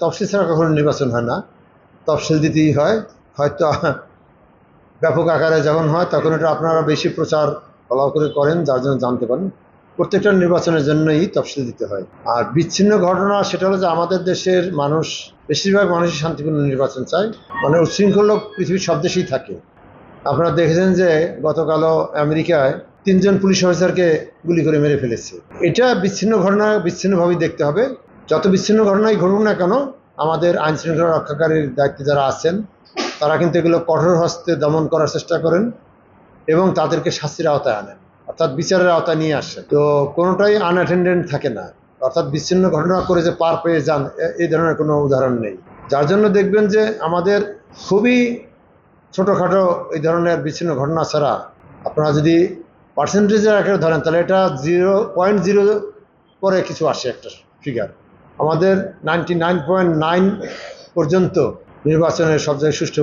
তফসিল ছাড়া কখনো নির্বাচন হয় না, তফসিল দিতেই হয়। হয়তো ব্যাপক আকারে যখন হয় তখন এটা আপনারা বেশি প্রচার ভালো করে করেন, যার জন্য জানতে পারেন। প্রত্যেকটা নির্বাচনের জন্যই তফসিল দিতে হয়। আর বিচ্ছিন্ন ঘটনা সেটা হলো যে আমাদের দেশের মানুষ, বেশিরভাগ মানুষই শান্তিপূর্ণ নির্বাচন চায়। মানে উচ্ছৃঙ্খল পৃথিবীর সব দেশেই থাকে। আপনারা দেখেছেন যে গতকালও আমেরিকায় 3 জন পুলিশ অফিসারকে গুলি করে মেরে ফেলেছে। এটা বিচ্ছিন্ন ঘটনা বিচ্ছিন্নভাবেই দেখতে হবে। যত বিচ্ছিন্ন ঘটনাই ঘটুক না কেন, আমাদের আইন শৃঙ্খলা রক্ষাকারীর দায়িত্বে যারা আছেন তারা কিন্তু এগুলো কঠোর হস্তে দমন করার চেষ্টা করেন এবং তাদেরকে শাস্তির আওতায় আনেন, অর্থাৎ বিচারের আওতায় নিয়ে আসেন। তো কোনোটাই আনঅ্যাটেন্ডেন্ট থাকে না, অর্থাৎ বিচ্ছিন্ন ঘটনা করে যে পার পেয়ে যান এই ধরনের কোনো উদাহরণ নেই। যার জন্য দেখবেন যে আমাদের খুবই ছোটোখাটো এই ধরনের বিচ্ছিন্ন ঘটনা ছাড়া আপনারা যদি পার্সেন্টেজের আকারে ধরেন তাহলে এটা 0.0 পরে কিছু আসে একটা ফিগার। আমাদের 99.9 পর্যন্ত নির্বাচনের সব জায়গায় সুষ্ঠু